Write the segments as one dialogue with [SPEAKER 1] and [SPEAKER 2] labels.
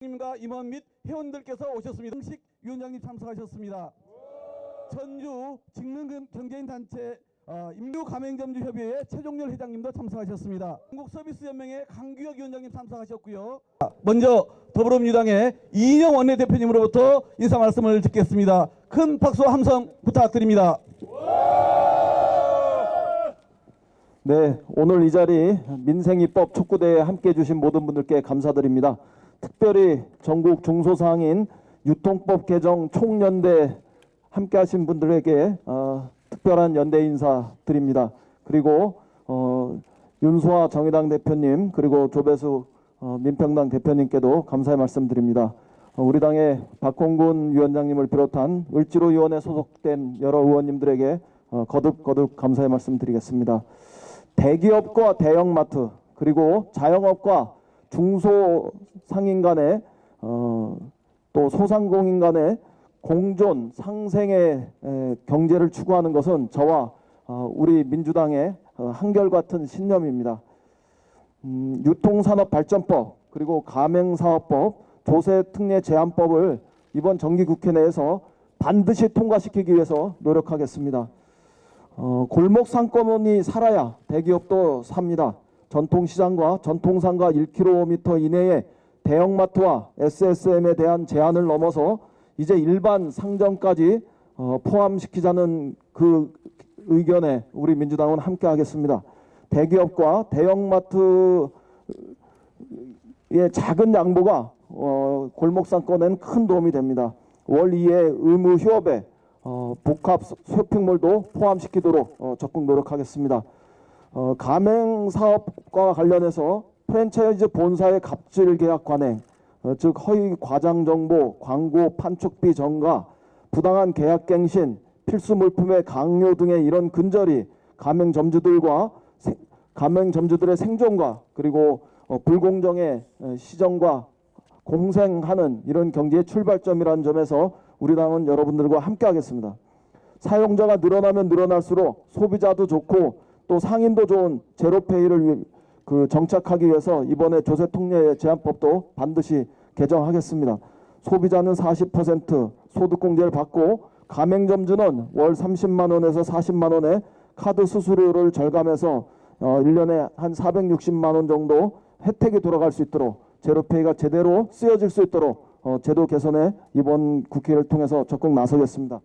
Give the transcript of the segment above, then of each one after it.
[SPEAKER 1] 님과 임원 및 회원들께서 오셨습니다. 정식 위원장님 참석하셨습니다. 전주 직능경제인 단체 임류가맹점주협의회 최종렬 회장님도 참석하셨습니다. 한국서비스연맹의 강규혁 위원장님 참석하셨고요. 먼저 더불어민주당의 이인영 원내대표님으로부터 인사 말씀을 듣겠습니다. 큰 박수와 함성 부탁드립니다.
[SPEAKER 2] 네, 오늘 이 자리 민생입법 촉구대회에 함께해 주신 모든 분들께 감사드립니다. 특별히 전국 중소상인 유통법 개정 총연대 함께하신 분들에게 특별한 연대 인사 드립니다. 그리고 윤소아 정의당 대표님 그리고 조배수 민평당 대표님께도 감사의 말씀드립니다. 우리 당의 박홍근 위원장님을 비롯한 을지로위원회 소속된 여러 의원님들에게 거듭 감사의 말씀드리겠습니다. 대기업과 대형마트 그리고 자영업과 중소상인 간의 또 소상공인 간의 공존 상생의 경제를 추구하는 것은 저와 우리 민주당의 한결같은 신념입니다. 유통산업발전법 그리고 가맹사업법 조세특례 제한법을 이번 정기국회 내에서 반드시 통과시키기 위해서 노력하겠습니다. 골목 상권이 살아야 대기업도 삽니다. 전통시장과 전통상가 1km 이내의 대형마트와 SSM에 대한 제한을 넘어서 이제 일반 상점까지 포함시키자는 그 의견에 우리 민주당은 함께하겠습니다. 대기업과 대형마트의 작은 양보가 골목 상권에는 큰 도움이 됩니다. 월 2회 의무 휴업에 복합 쇼핑몰도 포함시키도록 적극 노력하겠습니다. 가맹사업과 관련해서 프랜차이즈 본사의 갑질 계약 관행, 즉 허위 과장 정보, 광고 판촉비 전가, 부당한 계약 갱신, 필수 물품의 강요 등의 이런 근절이 가맹점주들의 생존과 그리고 불공정의 시정과 공생하는 이런 경제의 출발점이라는 점에서 우리 당은 여러분들과 함께하겠습니다. 사용자가 늘어나면 늘어날수록 소비자도 좋고 또 상인도 좋은 제로페이를 정착하기 위해서 이번에 조세특례 제한법도 반드시 개정하겠습니다. 소비자는 40% 소득공제를 받고 가맹점주는 월 30만 원에서 40만 원의 카드 수수료를 절감해서 1년에 한 460만 원 정도 혜택이 돌아갈 수 있도록 제로페이가 제대로 쓰여질 수 있도록 제도 개선에 이번 국회를 통해서 적극 나서겠습니다.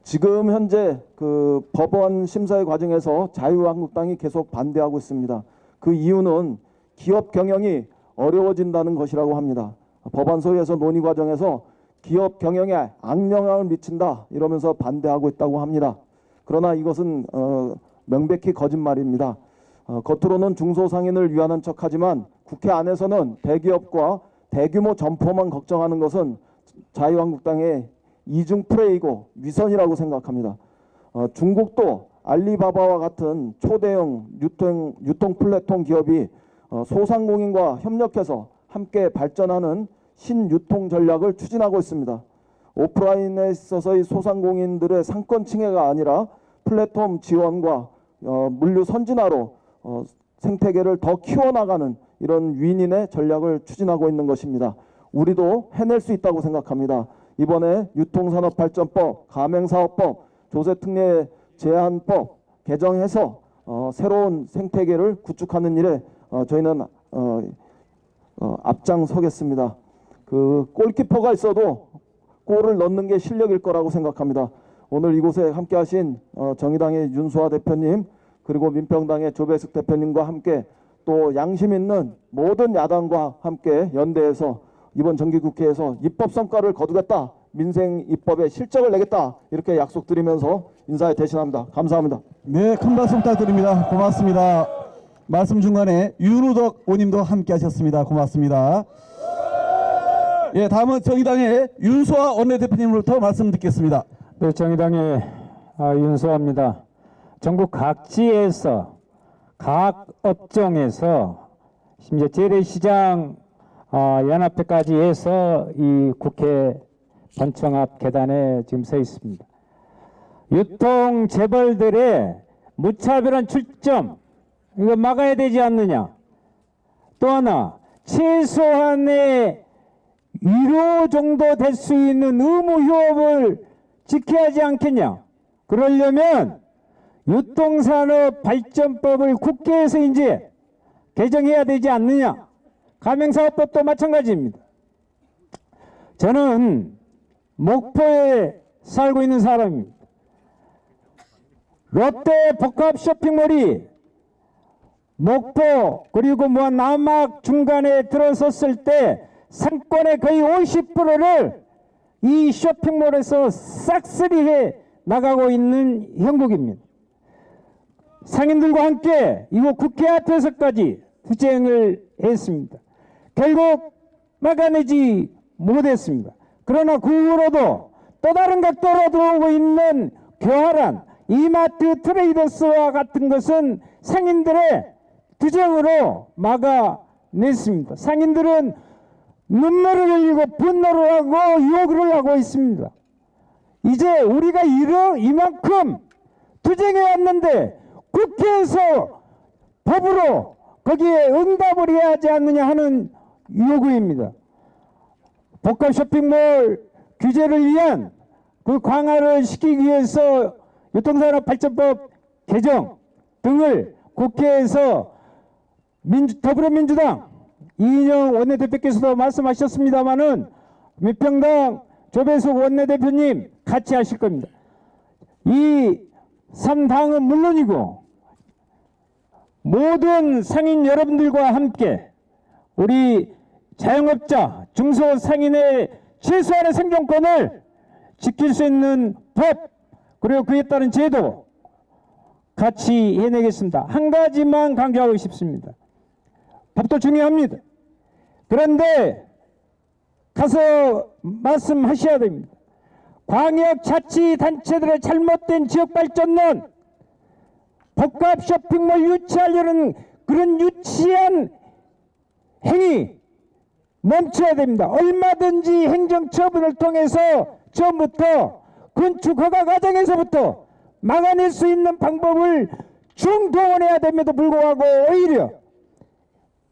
[SPEAKER 2] 지금 현재 그 법원 심사의 과정에서 자유한국당이 계속 반대하고 있습니다. 그 이유는 기업 경영이 어려워진다는 것이라고 합니다. 법안 소위에서 논의 과정에서 기업 경영에 악영향을 미친다 이러면서 반대하고 있다고 합니다. 그러나 이것은 명백히 거짓말입니다. 겉으로는 중소상인을 위하는 척하지만 국회 안에서는 대기업과 대규모 점포만 걱정하는 것은 자유한국당의 이중 플레이고 위선이라고 생각합니다. 중국도 알리바바와 같은 초대형 유통 플랫폼 기업이 소상공인과 협력해서 함께 발전하는 신유통 전략을 추진하고 있습니다. 오프라인에 있어서의 소상공인들의 상권 침해가 아니라 플랫폼 지원과 물류 선진화로 생태계를 더 키워나가는 이런 윈윈의 전략을 추진하고 있는 것입니다. 우리도 해낼 수 있다고 생각합니다. 이번에 유통산업발전법, 가맹사업법, 조세특례 제한법 개정해서 새로운 생태계를 구축하는 일에 저희는 앞장서겠습니다. 그 골키퍼가 있어도 골을 넣는 게 실력일 거라고 생각합니다. 오늘 이곳에 함께하신 정의당의 윤소아 대표님 그리고 민평당의 조배숙 대표님과 함께 또 양심 있는 모든 야당과 함께 연대해서 이번 정기국회에서 입법 성과를 거두겠다. 민생 입법에 실적을 내겠다. 이렇게 약속드리면서 인사에 대신합니다. 감사합니다.
[SPEAKER 1] 네, 큰 박수 부탁드립니다. 고맙습니다. 말씀 중간에 윤우덕 의원님도 함께 하셨습니다. 고맙습니다. 예, 다음은 정의당의 윤소아 원내대표님으로부터 말씀 듣겠습니다.
[SPEAKER 3] 네, 정의당의 윤소아입니다. 전국 각지에서 각 업종에서 심지어 재래시장 연합회까지 해서 이 국회 본청 앞 계단에 지금 서 있습니다. 유통 재벌들의 무차별한 출점 이거 막아야 되지 않느냐. 또 하나 최소한의 위로 정도 될 수 있는 의무 휴업을 지켜야 하지 않겠냐. 그러려면 유통산업발전법을 국회에서 이제 개정해야 되지 않느냐. 가맹사업법도 마찬가지입니다. 저는 목포에 살고 있는 사람입니다. 롯데 복합 쇼핑몰이 목포 그리고 남악 중간에 들어섰을 때 상권의 거의 50%를 이 쇼핑몰에서 싹쓸이해 나가고 있는 형국입니다. 상인들과 함께 이곳 국회 앞에서까지 투쟁을 했습니다. 결국 막아내지 못했습니다. 그러나 그 후로도 또 다른 각도로 들어오고 있는 교활한 이마트 트레이더스와 같은 것은 상인들의 투쟁으로 막아냈습니다. 상인들은 눈물을 흘리고 분노를 하고 욕을 하고 있습니다. 이제 우리가 이만큼 투쟁해 왔는데 국회에서 법으로 거기에 응답을 해야 하지 않느냐 하는 요구입니다. 복합 쇼핑몰 규제를 위한 그 강화를 시키기 위해서 유통산업발전법 개정 등을 국회에서 더불어민주당 이인영 원내대표께서도 말씀하셨습니다마는 민평당 조배숙 원내대표님 같이 하실 겁니다. 이 3당은 물론이고 모든 상인 여러분들과 함께 우리 자영업자, 중소상인의 최소한의 생존권을 지킬 수 있는 법 그리고 그에 따른 제도 같이 해내겠습니다. 한 가지만 강조하고 싶습니다. 법도 중요합니다. 그런데 가서 말씀하셔야 됩니다. 광역자치단체들의 잘못된 지역발전론, 복합 쇼핑몰 유치하려는 그런 유치한 행위 멈춰야 됩니다. 얼마든지 행정처분을 통해서 처음부터 건축 허가 과정에서부터 막아낼 수 있는 방법을 총동원해야 됨에도 불구하고 오히려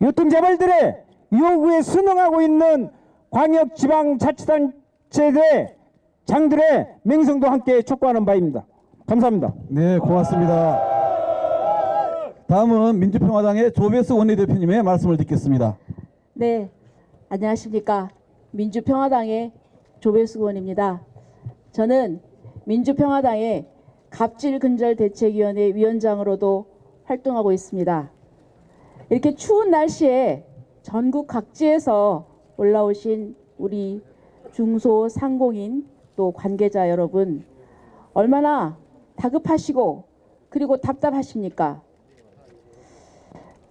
[SPEAKER 3] 유통자발들의 요구에 순응하고 있는 광역지방자치단체의 장들의 맹성도 함께 촉구하는 바입니다. 감사합니다.
[SPEAKER 1] 네, 고맙습니다. 다음은 민주평화당의 조배수 원내대표님의 말씀을 듣겠습니다.
[SPEAKER 4] 네, 안녕하십니까. 민주평화당의 조배수 의원입니다. 저는 민주평화당의 갑질근절대책위원회 위원장으로도 활동하고 있습니다. 이렇게 추운 날씨에 전국 각지에서 올라오신 우리 중소상공인 또 관계자 여러분 얼마나 다급하시고 그리고 답답하십니까?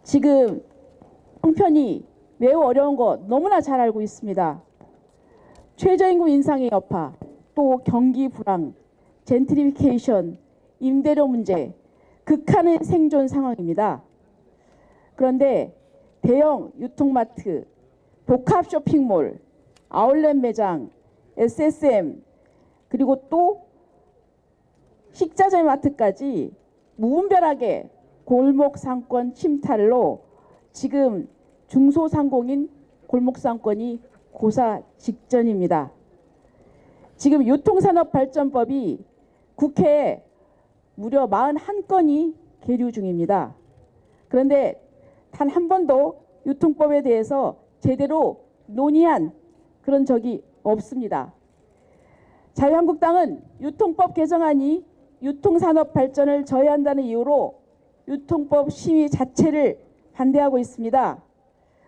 [SPEAKER 4] 지금 형편이 매우 어려운 거 너무나 잘 알고 있습니다. 최저임금 인상의 여파, 또 경기 불황, 젠트리피케이션, 임대료 문제, 극한의 생존 상황입니다. 그런데 대형 유통마트, 복합 쇼핑몰, 아울렛 매장, SSM, 그리고 또 식자재 마트까지 무분별하게 골목 상권 침탈로 지금 중소상공인 골목 상권이 고사 직전입니다. 지금 유통산업발전법이 국회에 무려 41건이 계류 중입니다. 그런데 단 한 번도 유통법에 대해서 제대로 논의한 그런 적이 없습니다. 자유한국당은 유통법 개정안이 유통산업 발전을 저해한다는 이유로 유통법 심의 자체를 반대하고 있습니다.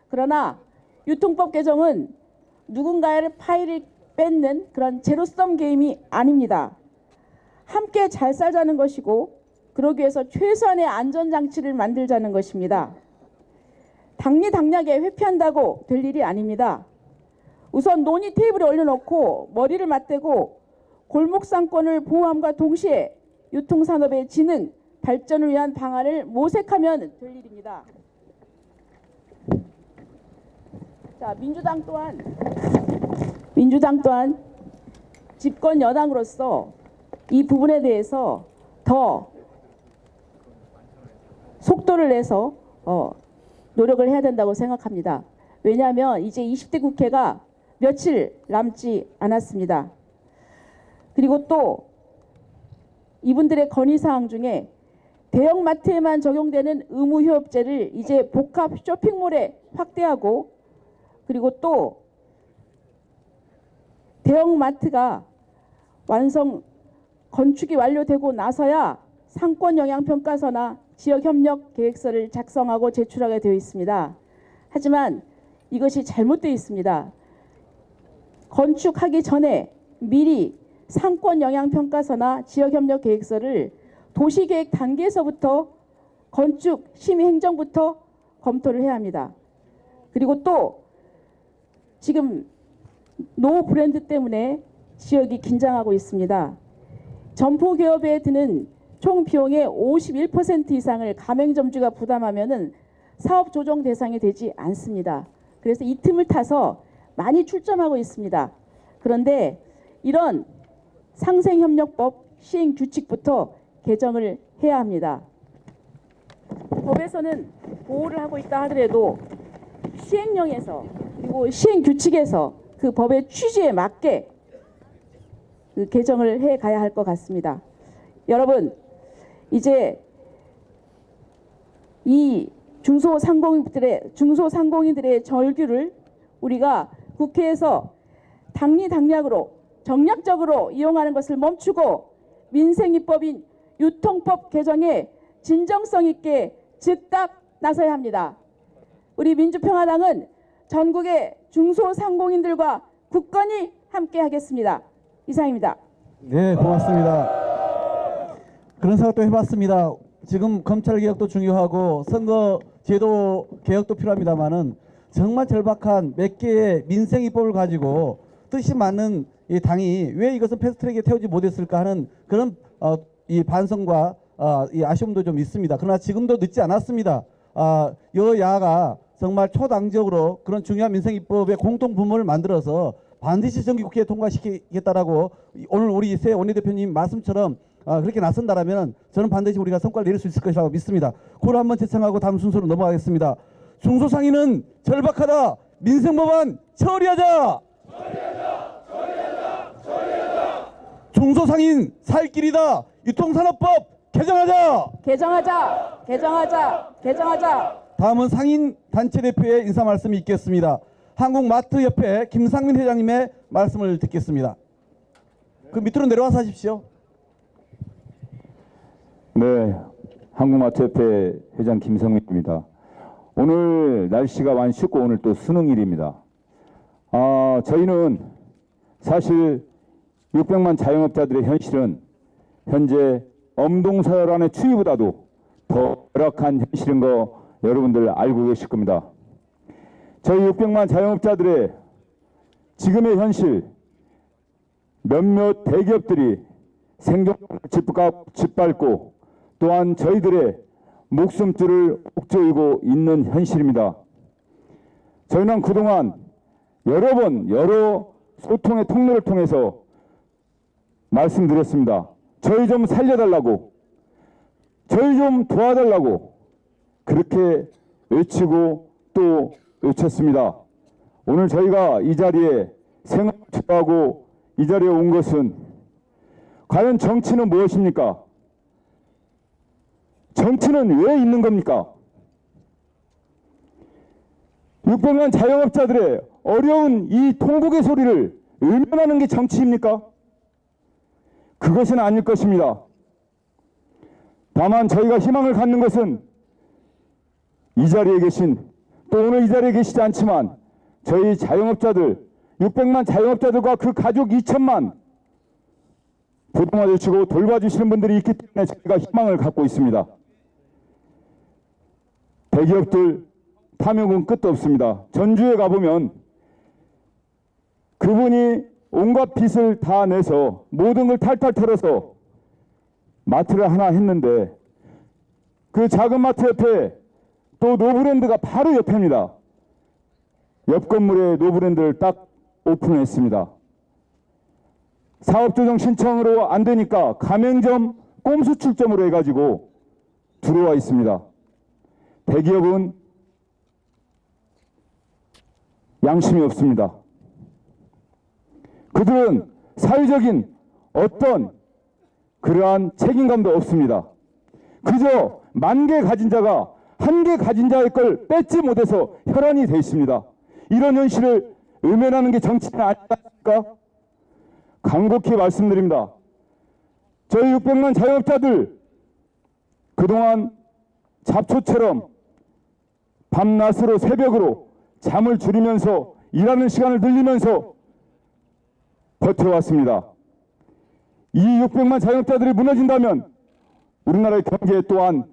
[SPEAKER 4] 그러나 유통법 개정은 누군가의 파일을 뺏는 그런 제로섬 게임이 아닙니다. 함께 잘 살자는 것이고 그러기 위해서 최소한의 안전장치를 만들자는 것입니다. 당리당략에 회피한다고 될 일이 아닙니다. 우선 논의 테이블에 올려놓고 머리를 맞대고 골목상권을 보호함과 동시에 유통산업의 진흥, 발전을 위한 방안을 모색하면 될 일입니다. 자, 민주당 또한 집권 여당으로서 이 부분에 대해서 더 속도를 내서 노력을 해야 된다고 생각합니다. 왜냐하면 이제 20대 국회가 며칠 남지 않았습니다. 그리고 또 이분들의 건의사항 중에 대형마트에만 적용되는 의무휴업제를 이제 복합 쇼핑몰에 확대하고, 그리고 또 대형마트가 건축이 완료되고 나서야 상권영향평가서나 지역협력계획서를 작성하고 제출하게 되어 있습니다. 하지만 이것이 잘못되어 있습니다. 건축하기 전에 미리 상권영향평가서나 지역협력계획서를 도시계획 단계에서부터 건축 심의행정부터 검토를 해야 합니다. 그리고 또 지금 노 브랜드 때문에 지역이 긴장하고 있습니다. 점포개업에 드는 총 비용의 51% 이상을 가맹점주가 부담하면은 사업 조정 대상이 되지 않습니다. 그래서 이 틈을 타서 많이 출점하고 있습니다. 그런데 이런 상생협력법 시행 규칙부터 개정을 해야 합니다. 법에서는 보호를 하고 있다 하더라도 시행령에서 그리고 시행 규칙에서 그 법의 취지에 맞게 그 개정을 해 가야 할 것 같습니다. 여러분, 이제 이 중소상공인들의 절규를 우리가 국회에서 당리당략으로 정략적으로 이용하는 것을 멈추고 민생입법인 유통법 개정에 진정성 있게 즉각 나서야 합니다. 우리 민주평화당은 전국의 중소상공인들과 굳건히 함께 하겠습니다. 이상입니다.
[SPEAKER 1] 네, 고맙습니다. 그런 생각도 해봤습니다. 지금 검찰 개혁도 중요하고 선거 제도 개혁도 필요합니다만은 정말 절박한 몇 개의 민생 입법을 가지고 뜻이 맞는 이 당이 왜 이것을 패스트트랙에 태우지 못했을까 하는 그런 이 반성과 이 아쉬움도 좀 있습니다. 그러나 지금도 늦지 않았습니다. 여야가 정말 초당적으로 그런 중요한 민생 입법의 공통 부문을 만들어서 반드시 정기국회에 통과시키겠다라고 오늘 우리 새 원내대표님 말씀처럼 그렇게 나선다라면 저는 반드시 우리가 성과를 내릴 수 있을 것이라고 믿습니다. 그걸 한번 채청하고 다음 순서로 넘어가겠습니다. 중소상인은 절박하다. 민생법안 처리하자. 중소상인 살 길이다. 유통산업법 개정하자. 개정하자. 다음은 상인 단체 대표의 인사 말씀이 있겠습니다. 한국마트협회 김상민 회장님의 말씀을 듣겠습니다. 그 밑으로 내려와서 하십시오.
[SPEAKER 5] 네, 한국마트협회 회장 김성민입니다. 오늘 날씨가 많이 춥고 오늘 또 수능일입니다. 저희는 사실 600만 자영업자들의 현실은 현재 엄동설안의 추이보다도 더 열악한 현실인 거 여러분들 알고 계실 겁니다. 저희 600만 자영업자들의 지금의 현실, 몇몇 대기업들이 생존을 짓밟고 또한 저희들의 목숨줄을 옥조이고 있는 현실입니다. 저희는 그동안 여러 소통의 통로를 통해서 말씀드렸습니다. 저희 좀 살려달라고, 저희 좀 도와달라고 그렇게 외치고 또 외쳤습니다. 오늘 저희가 이 자리에 생업을 투표하고 이 자리에 온 것은 과연 정치는 무엇입니까? 정치는 왜 있는 겁니까? 600만 자영업자들의 어려운 이 통곡의 소리를 외면하는 게 정치입니까? 그것은 아닐 것입니다. 다만 저희가 희망을 갖는 것은 이 자리에 계신, 또 오늘 이 자리에 계시지 않지만 저희 자영업자들 600만 자영업자들과 그 가족 2천만 부동화 주시고 돌봐주시는 분들이 있기 때문에 저희가 희망을 갖고 있습니다. 대기업들 탐욕은 끝도 없습니다. 전주에 가보면 그분이 온갖 빚을 다 내서 모든 걸 탈탈 털어서 마트를 하나 했는데 그 작은 마트 옆에 또 노브랜드가 바로 옆입니다. 옆 건물에 노브랜드를 딱 오픈했습니다. 사업조정 신청으로 안 되니까 가맹점 꼼수 출점으로 해가지고 들어와 있습니다. 대기업은 양심이 없습니다. 그들은 사회적인 어떤 그러한 책임감도 없습니다. 그저 10,000개 가진 자가 1개 가진 자의 걸 뺏지 못해서 혈안이 되어 있습니다. 이런 현실을 외면하는 게 정치는 아닐까? 간곡히 말씀드립니다. 저희 600만 자영업자들 그동안 잡초처럼 밤낮으로 새벽으로 잠을 줄이면서 일하는 시간을 늘리면서 버텨왔습니다. 이 600만 자영업자들이 무너진다면 우리나라의 경제 또한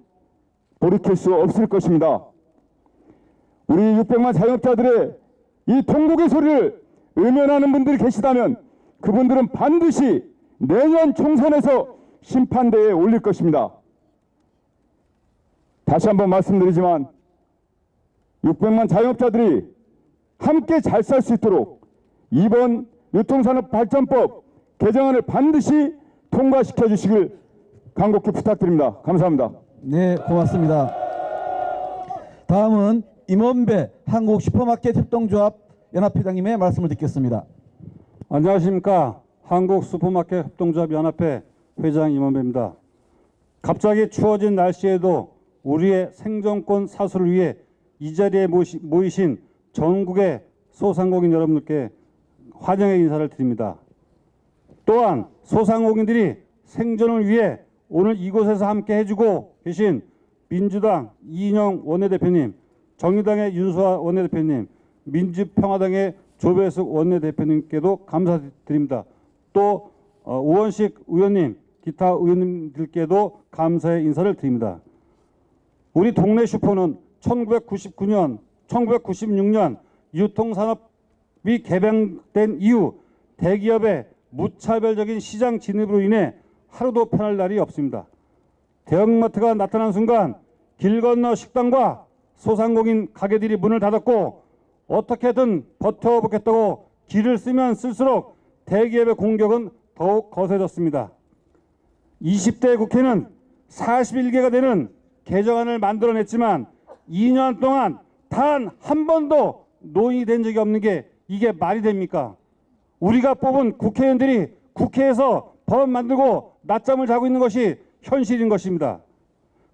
[SPEAKER 5] 돌이킬 수 없을 것입니다. 우리 600만 자영업자들의 이 통곡의 소리를 외면하는 분들이 계시다면 그분들은 반드시 내년 총선에서 심판대에 올릴 것입니다. 다시 한번 말씀드리지만 600만 자영업자들이 함께 잘 살 수 있도록 이번 유통산업발전법 개정안을 반드시 통과시켜 주시길 간곡히 부탁드립니다. 감사합니다.
[SPEAKER 1] 네, 고맙습니다. 다음은 임원배 한국슈퍼마켓 협동조합 연합회장님의 말씀을 듣겠습니다.
[SPEAKER 6] 안녕하십니까. 한국슈퍼마켓 협동조합 연합회 회장 임원배입니다. 갑자기 추워진 날씨에도 우리의 생존권 사수를 위해 이 자리에 모이신 전국의 소상공인 여러분들께 환영의 인사를 드립니다. 또한 소상공인들이 생존을 위해 오늘 이곳에서 함께 해주고 계신 민주당 이인영 원내대표님, 정의당의 윤소아 원내대표님, 민주평화당의 조배숙 원내대표님께도 감사드립니다. 또 우원식 의원님, 기타 의원님들께도 감사의 인사를 드립니다. 우리 동네 슈퍼는 1999년, 1996년 유통산업이 개방된 이후 대기업의 무차별적인 시장 진입으로 인해 하루도 편할 날이 없습니다. 대형마트가 나타난 순간 길 건너 식당과 소상공인 가게들이 문을 닫았고 어떻게든 버텨보겠다고 길을 쓰면 쓸수록 대기업의 공격은 더욱 거세졌습니다. 20대 국회는 41개가 되는 개정안을 만들어냈지만 2년 동안 단 한 번도 논의된 적이 없는 게 이게 말이 됩니까? 우리가 뽑은 국회의원들이 국회에서 법 만들고 낮잠을 자고 있는 것이 현실인 것입니다.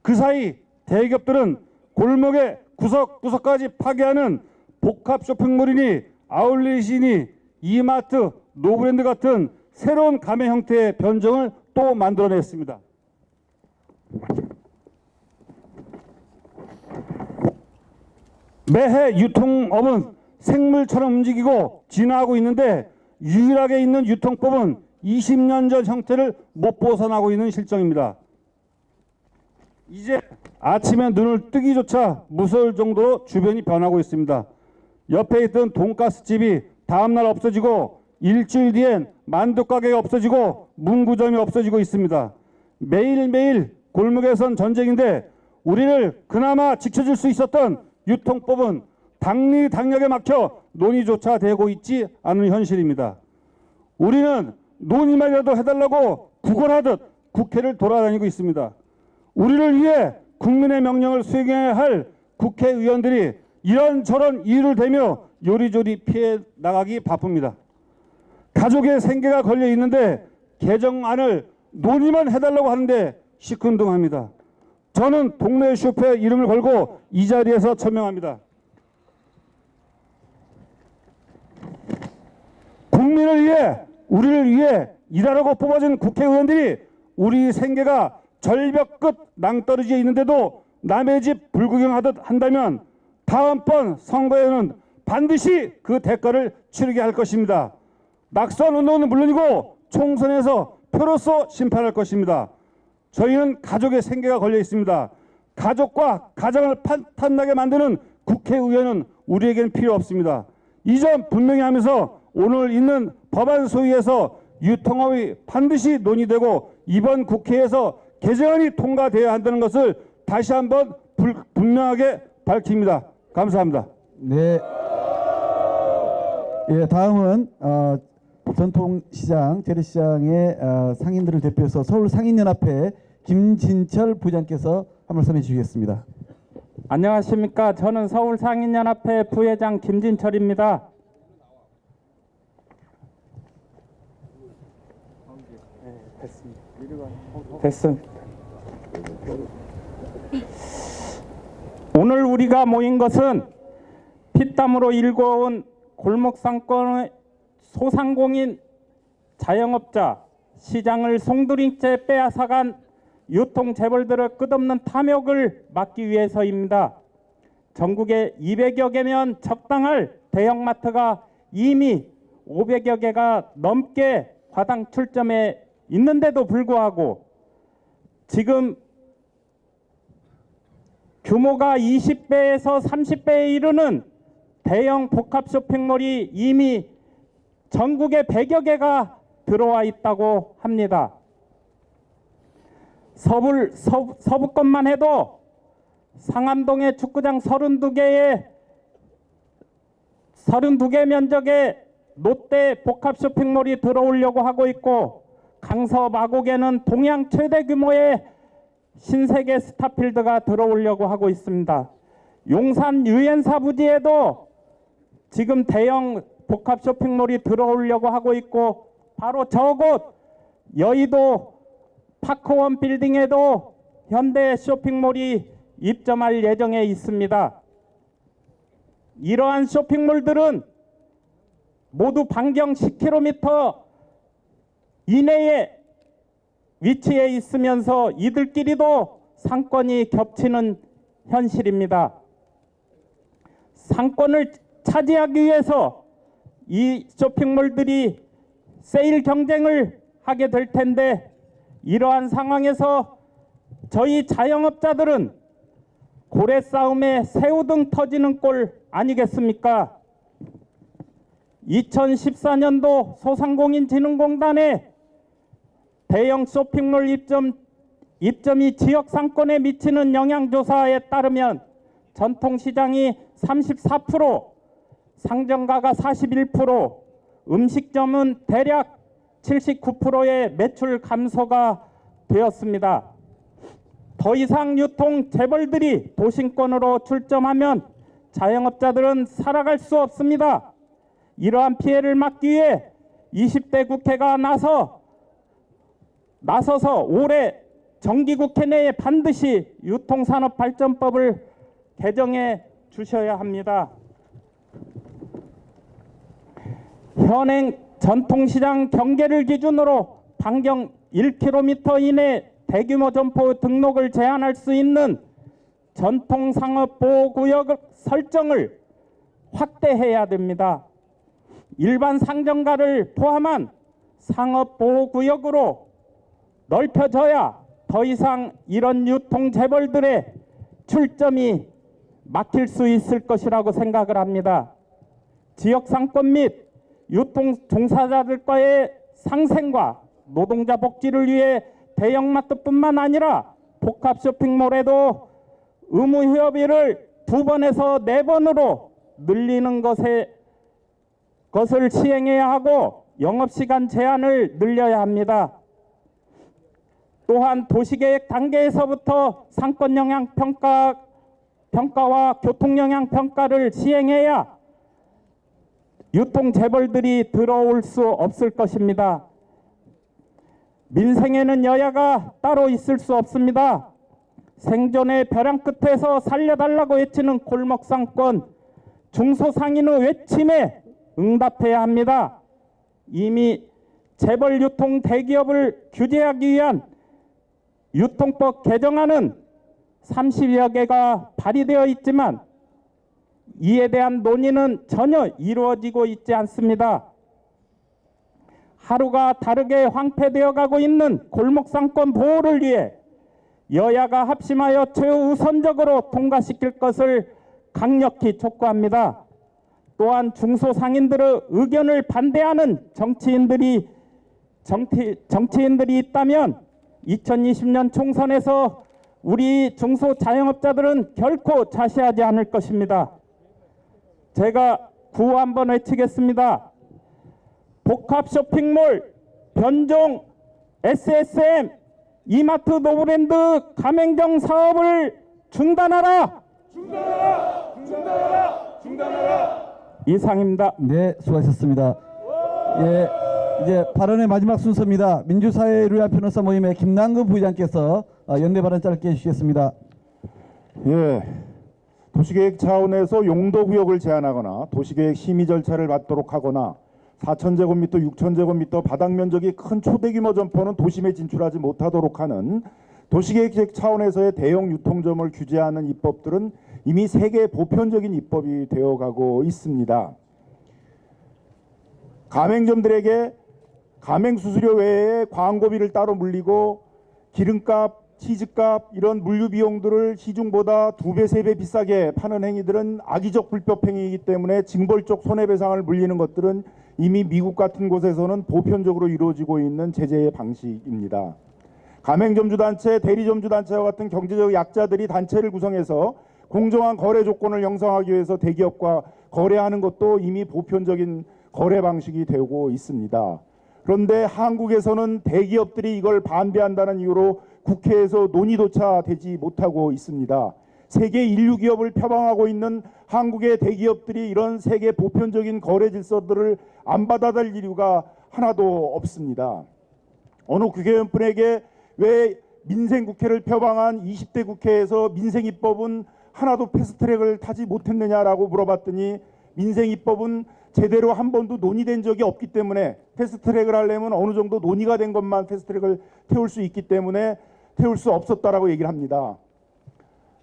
[SPEAKER 6] 그 사이 대기업들은 골목의 구석구석까지 파괴하는 복합 쇼핑몰이니 아울렛이니 이마트, 노브랜드 같은 새로운 가맹 형태의 변종을 또 만들어냈습니다. 매해 유통업은 생물처럼 움직이고 진화하고 있는데 유일하게 있는 유통법은 20년 전 형태를 못 벗어나고 있는 실정입니다. 이제 아침에 눈을 뜨기조차 무서울 정도로 주변이 변하고 있습니다. 옆에 있던 돈가스집이 다음날 없어지고 일주일 뒤엔 만두가게가 없어지고 문구점이 없어지고 있습니다. 매일매일 골목에선 전쟁인데 우리를 그나마 지켜줄 수 있었던 유통법은 당리당략에 막혀 논의조차 되고 있지 않은 현실입니다. 우리는 논의만이라도 해달라고 구걸하듯 국회를 돌아다니고 있습니다. 우리를 위해 국민의 명령을 수행해야 할 국회의원들이 이런저런 이유를 대며 요리조리 피해 나가기 바쁩니다. 가족의 생계가 걸려 있는데 개정안을 논의만 해달라고 하는데 시큰둥합니다. 저는 동네 슈퍼에 이름을 걸고 이 자리에서 천명합니다. 국민을 위해, 우리를 위해 일하라고 뽑아진 국회의원들이 우리 생계가 절벽 끝 낭떠러지에 있는데도 남의 집 불구경하듯 한다면 다음번 선거에는 반드시 그 대가를 치르게 할 것입니다. 낙선 운동은 물론이고 총선에서 표로서 심판할 것입니다. 저희는 가족의 생계가 걸려 있습니다. 가족과 가정을 탐나게 만드는 국회의원은 우리에겐 필요 없습니다. 이 점 분명히 하면서 오늘 있는 법안 소위에서 유통업이 반드시 논의되고 이번 국회에서 개정안이 통과되어야 한다는 것을 다시 한번 분명하게 밝힙니다. 감사합니다.
[SPEAKER 1] 네. 예, 다음은 전통시장, 재래시장의 상인들을 대표해서 서울상인연합회 김진철 부장께서 한 말씀 해주시겠습니다.
[SPEAKER 7] 안녕하십니까. 저는 서울상인연합회 부회장 김진철입니다.
[SPEAKER 3] 됐습니다. 오늘 우리가 모인 것은 피땀으로 일궈온 골목상권의 소상공인 자영업자, 시장을 송두리째 빼앗아간 유통재벌들의 끝없는 탐욕을 막기 위해서입니다. 전국에 200여 개면 적당할 대형마트가 이미 500여 개가 넘게 과당 출점해 있는데도 불구하고 지금 규모가 20배에서 30배에 이르는 대형 복합 쇼핑몰이 이미 전국에 100여 개가 들어와 있다고 합니다. 서부권만 해도 상암동의 축구장 32개 면적의 롯데 복합 쇼핑몰이 들어오려고 하고 있고, 강서 마곡에는 동양 최대 규모의 신세계 스타필드가 들어오려고 하고 있습니다. 용산 유엔사 부지에도 지금 대형 복합 쇼핑몰이 들어오려고 하고 있고, 바로 저곳 여의도 파크원 빌딩에도 현대 쇼핑몰이 입점할 예정에 있습니다. 이러한 쇼핑몰들은 모두 반경 10km 이내에 위치해 있으면서 이들끼리도 상권이 겹치는 현실입니다. 상권을 차지하기 위해서 이 쇼핑몰들이 세일 경쟁을 하게 될 텐데, 이러한 상황에서 저희 자영업자들은 고래 싸움에 새우등 터지는 꼴 아니겠습니까? 2014년도 소상공인진흥공단의 대형 쇼핑몰 입점이 지역 상권에 미치는 영향조사에 따르면 전통시장이 34%, 상점가가 41%, 음식점은 대략 79%의 매출 감소가 되었습니다. 더 이상 유통 재벌들이 도심권으로 출점하면 자영업자들은 살아갈 수 없습니다. 이러한 피해를 막기 위해 20대 국회가 나서서 올해 정기국회 내에 반드시 유통산업발전법을 개정해 주셔야 합니다. 현행 전통시장 경계를 기준으로 반경 1km 이내 대규모 점포 등록을 제한할 수 있는 전통상업보호구역 설정을 확대해야 됩니다. 일반 상점가를 포함한 상업보호구역으로 넓혀져야 더 이상 이런 유통재벌들의 출점이 막힐 수 있을 것이라고 생각을 합니다. 지역상권 및 유통 종사자들과의 상생과 노동자 복지를 위해 대형마트뿐만 아니라 복합 쇼핑몰에도 의무 휴업일을 2번에서 4번으로 늘리는 것을 시행해야 하고, 영업시간 제한을 늘려야 합니다. 또한 도시계획 단계에서부터 상권영향평가와 교통영향평가를 시행해야 유통재벌들이 들어올 수 없을 것입니다. 민생에는 여야가 따로 있을 수 없습니다. 생존의 벼랑 끝에서 살려달라고 외치는 골목상권, 중소상인의 외침에 응답해야 합니다. 이미 재벌 유통 대기업을 규제하기 위한 유통법 개정안은 30여 개가 발의되어 있지만 이에 대한 논의는 전혀 이루어지고 있지 않습니다. 하루가 다르게 황폐되어 가고 있는 골목상권 보호를 위해 여야가 합심하여 최우선적으로 통과시킬 것을 강력히 촉구합니다. 또한 중소상인들의 의견을 반대하는 정치인들이 있다면 2020년 총선에서 우리 중소자영업자들은 결코 자시하지 않을 것입니다. 제가 구호 한번 외치겠습니다. 복합 쇼핑몰, 변종, SSM, 이마트 노브랜드 가맹점 사업을 중단하라! 중단하라! 중단하라! 중단하라! 이상입니다.
[SPEAKER 1] 네, 수고하셨습니다. 예, 이제 발언의 마지막 순서입니다. 민주사회를 위한 변호사 모임의 김남근 부의장께서 연대 발언 짧게 해주시겠습니다.
[SPEAKER 5] 예, 도시계획 차원에서 용도구역을 제한하거나 도시계획 심의 절차를 받도록 하거나 4,000제곱미터, 6,000제곱미터 바닥 면적이 큰 초대규모 점포는 도심에 진출하지 못하도록 하는 도시계획 차원에서의 대형 유통점을 규제하는 입법들은 이미 세계 보편적인 입법이 되어가고 있습니다. 가맹점들에게 가맹수수료 외에 광고비를 따로 물리고 기름값, 치즈값 이런 물류 비용들을 시중보다 2배, 3배 비싸게 파는 행위들은 악의적 불법 행위이기 때문에 징벌적 손해배상을 물리는 것들은 이미 미국 같은 곳에서는 보편적으로 이루어지고 있는 제재의 방식입니다. 가맹점주단체, 대리점주단체와 같은 경제적 약자들이 단체를 구성해서 공정한 거래 조건을 형성하기 위해서 대기업과 거래하는 것도 이미 보편적인 거래 방식이 되고 있습니다. 그런데 한국에서는 대기업들이 이걸 반대한다는 이유로 국회에서 논의조차 되지 못하고 있습니다. 세계 인류 기업을 표방하고 있는 한국의 대기업들이 이런 세계 보편적인 거래 질서들을 안 받아들일 이유가 하나도 없습니다. 어느 국회의원분에게 왜 민생국회를 표방한 20대 국회에서 민생입법은 하나도 패스트트랙을 타지 못했느냐라고 물어봤더니 민생입법은 제대로 한 번도 논의된 적이 없기 때문에 패스트트랙을 하려면 어느 정도 논의가 된 것만 패스트트랙을 태울 수 있기 때문에 태울 수 없었다라고 얘기를 합니다.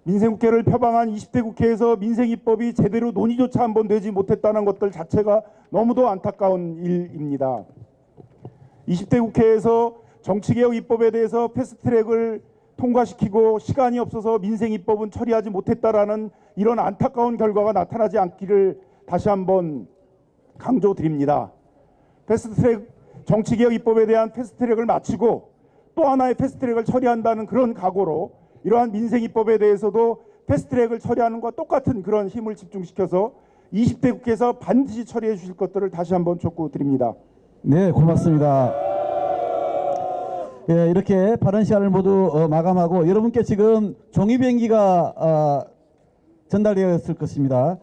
[SPEAKER 5] 민생국회를 표방한 20대 국회에서 민생입법이 제대로 논의조차 한 번 되지 못했다는 것들 자체가 너무도 안타까운 일입니다. 20대 국회에서 정치개혁 입법에 대해서 패스트트랙을 통과시키고 시간이 없어서 민생입법은 처리하지 못했다라는 이런 안타까운 결과가 나타나지 않기를 다시 한번 강조드립니다. 패스트트랙 정치개혁 입법에 대한 패스트트랙을 마치고 또 하나의 패스트트랙을 처리한다는 그런 각오로 이러한 민생입법에 대해서도 패스트트랙을 처리하는 것과 똑같은 그런 힘을 집중시켜서 20대 국회에서 반드시 처리해 주실 것들을 다시 한번 촉구드립니다.
[SPEAKER 1] 네, 고맙습니다. 예, 이렇게 발언 시간을 모두 마감하고 여러분께 지금 종이비행기가 전달되었을 것입니다.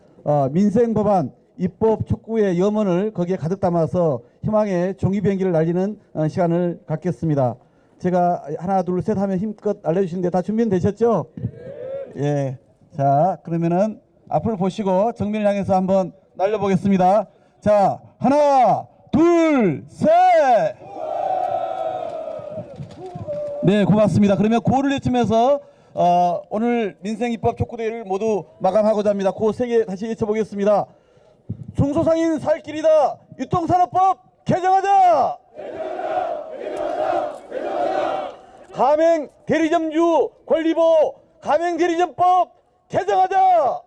[SPEAKER 1] 민생법안 입법 촉구의 염원을 거기에 가득 담아서 희망의 종이비행기를 날리는 시간을 갖겠습니다. 제가 하나 둘 셋 하면 힘껏 알려주시는데 다 준비는 되셨죠? 예. 자, 그러면은 앞을 보시고 정면을 향해서 한번 날려보겠습니다. 자, 하나 둘 셋. 네, 고맙습니다. 그러면 고를 외치면서 오늘 민생입법 촉구대회를 모두 마감하고자 합니다. 고 세 개 다시 외쳐보겠습니다. 중소상인 살 길이다. 유통산업법 개정하자. 가맹 대리점주 권리보 가맹 대리점법 개정하자.